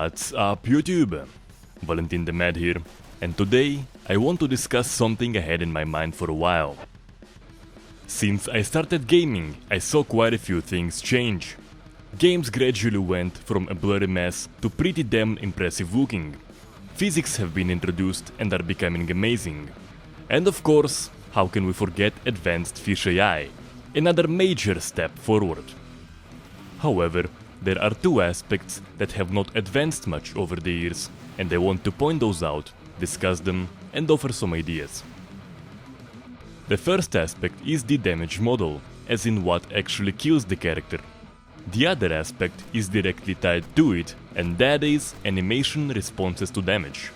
What's up YouTube? Valentin the Mad here, and today I want to discuss something I had in my mind for a while. Since I started gaming, I saw quite a few things change. Games gradually went from a blurry mess to pretty damn impressive looking. Physics have been introduced and are becoming amazing. And of course, how can we forget advanced fish AI? Another major step forward. However, there are two aspects that have not advanced much over the years, and I want to point those out, discuss them, and offer some ideas. The first aspect is the damage model, as in what actually kills the character. The other aspect is directly tied to it, and that is animation responses to damage.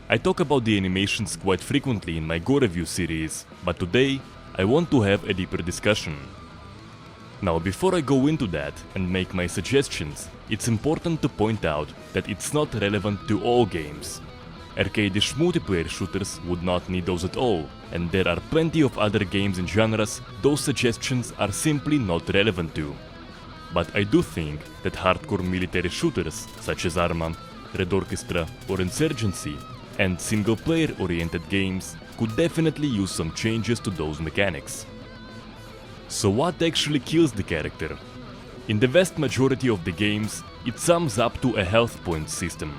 I talk about the animations quite frequently in my Go review series, but today I want to have a deeper discussion. Now, before I go into that and make my suggestions, it's important to point out that it's not relevant to all games. Arcade-ish multiplayer shooters would not need those at all, and there are plenty of other games and genres those suggestions are simply not relevant to. But I do think that hardcore military shooters such as ARMA, Red Orchestra or Insurgency, and single-player oriented games could definitely use some changes to those mechanics. So what actually kills the character? In the vast majority of the games, it sums up to a health point system.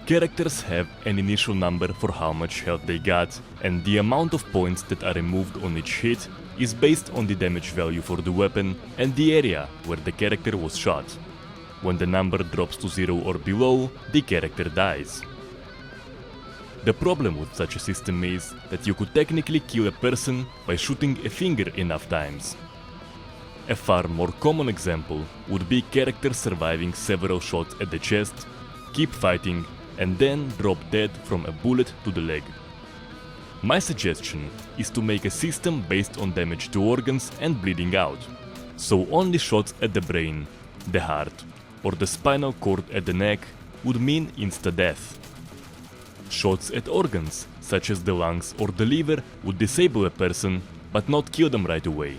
Characters have an initial number for how much health they got, and the amount of points that are removed on each hit is based on the damage value for the weapon and the area where the character was shot. When the number drops to 0 or below, the character dies. The problem with such a system is that you could technically kill a person by shooting a finger enough times. A far more common example would be characters surviving several shots at the chest, keep fighting, and then drop dead from a bullet to the leg. My suggestion is to make a system based on damage to organs and bleeding out, so only shots at the brain, the heart, or the spinal cord at the neck would mean insta-death. Shots at organs, such as the lungs or the liver, would disable a person, but not kill them right away.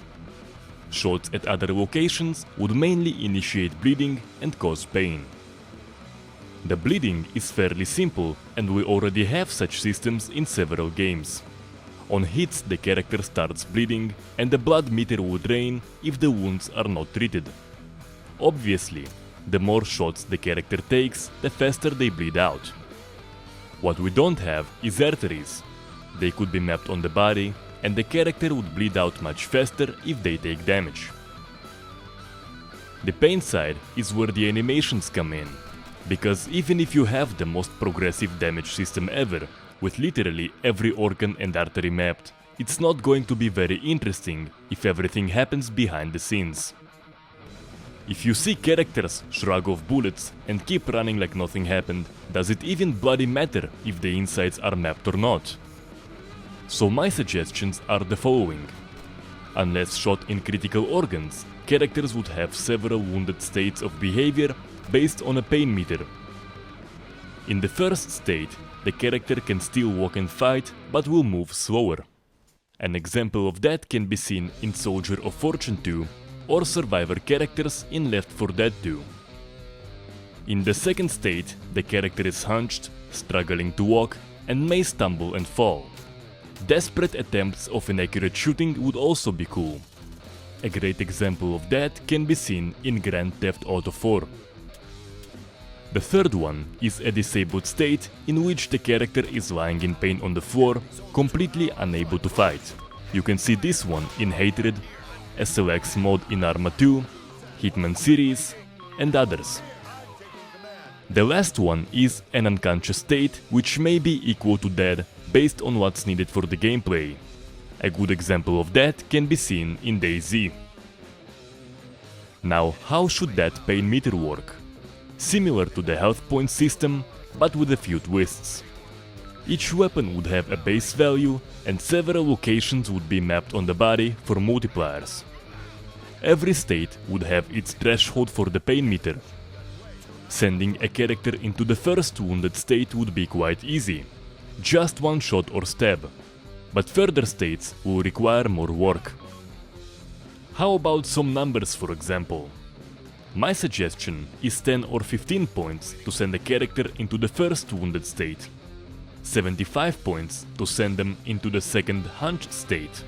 Shots at other locations would mainly initiate bleeding and cause pain. The bleeding is fairly simple, and we already have such systems in several games. On hits, the character starts bleeding, and the blood meter will drain if the wounds are not treated. Obviously, the more shots the character takes, the faster they bleed out. What we don't have is arteries. They could be mapped on the body, and the character would bleed out much faster if they take damage. The pain side is where the animations come in, because even if you have the most progressive damage system ever, with literally every organ and artery mapped, it's not going to be very interesting if everything happens behind the scenes. If you see characters shrug off bullets and keep running like nothing happened, does it even bloody matter if the insides are mapped or not? So my suggestions are the following. Unless shot in critical organs, characters would have several wounded states of behavior based on a pain meter. In the first state, the character can still walk and fight, but will move slower. An example of that can be seen in Soldier of Fortune 2, or survivor characters in Left 4 Dead 2. In the second state, the character is hunched, struggling to walk, and may stumble and fall. Desperate attempts of inaccurate shooting would also be cool. A great example of that can be seen in Grand Theft Auto 4. The third one is a disabled state in which the character is lying in pain on the floor, completely unable to fight. You can see this one in Hatred, SLX mode in ARMA 2, Hitman series, and others. The last one is an unconscious state, which may be equal to dead based on what's needed for the gameplay. A good example of that can be seen in DAYZ. Now, how should that pain meter work? Similar to the health point system, but with a few twists. Each weapon would have a base value, and several locations would be mapped on the body for multipliers. Every state would have its threshold for the pain meter. Sending a character into the first wounded state would be quite easy. Just one shot or stab. But further states will require more work. How about some numbers, for example? My suggestion is 10 or 15 points to send a character into the first wounded state, 75 points to send them into the second hunched state,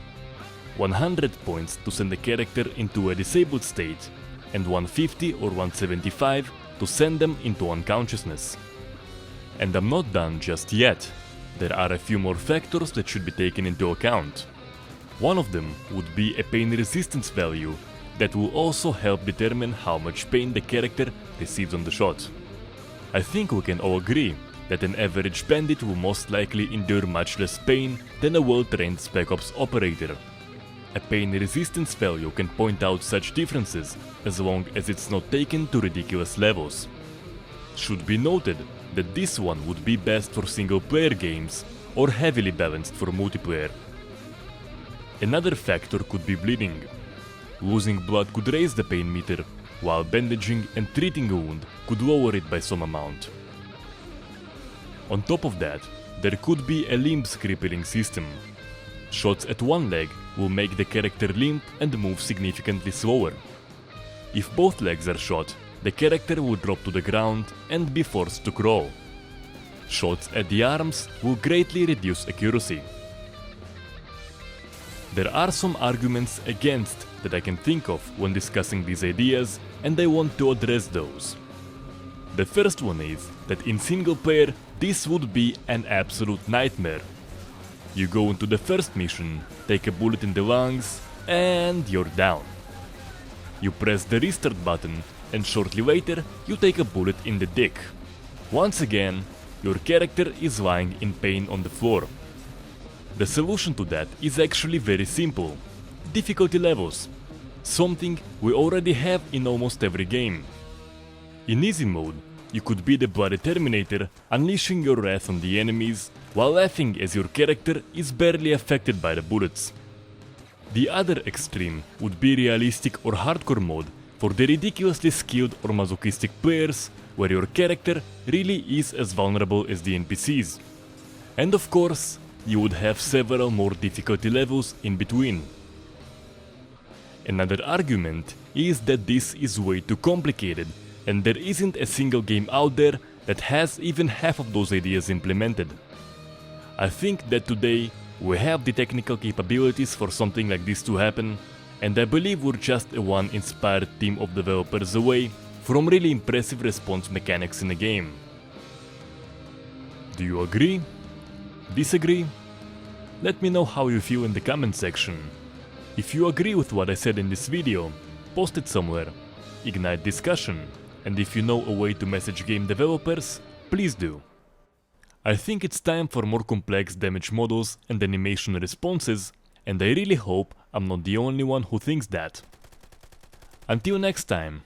100 points to send a character into a disabled state, and 150 or 175 to send them into unconsciousness. And I'm not done just yet. There are a few more factors that should be taken into account. One of them would be a pain resistance value that will also help determine how much pain the character receives on the shot. I think we can all agree that an average bandit will most likely endure much less pain than a well-trained Spec Ops operator. A pain resistance value can point out such differences as long as it's not taken to ridiculous levels. Should be noted that this one would be best for single-player games or heavily balanced for multiplayer. Another factor could be bleeding. Losing blood could raise the pain meter, while bandaging and treating a wound could lower it by some amount. On top of that, there could be a limb crippling system. Shots at one leg will make the character limp and move significantly slower. If both legs are shot, the character will drop to the ground and be forced to crawl. Shots at the arms will greatly reduce accuracy. There are some arguments against that I can think of when discussing these ideas, and I want to address those. The first one is that in single player this would be an absolute nightmare. You go into the first mission, take a bullet in the lungs, and you're down. You press the restart button, and shortly later you take a bullet in the dick. Once again, your character is lying in pain on the floor. The solution to that is actually very simple. Difficulty levels. Something we already have in almost every game. In easy mode, you could be the Bloody Terminator, unleashing your wrath on the enemies, while laughing as your character is barely affected by the bullets. The other extreme would be realistic or hardcore mode for the ridiculously skilled or masochistic players, where your character really is as vulnerable as the NPCs. And of course, you would have several more difficulty levels in between. Another argument is that this is way too complicated, and there isn't a single game out there that has even half of those ideas implemented. I think that today we have the technical capabilities for something like this to happen, and I believe we're just a one-inspired team of developers away from really impressive response mechanics in the game. Do you agree? Disagree? Let me know how you feel in the comment section. If you agree with what I said in this video, post it somewhere, ignite discussion, and if you know a way to message game developers, please do. I think it's time for more complex damage models and animation responses, and I really hope I'm not the only one who thinks that. Until next time.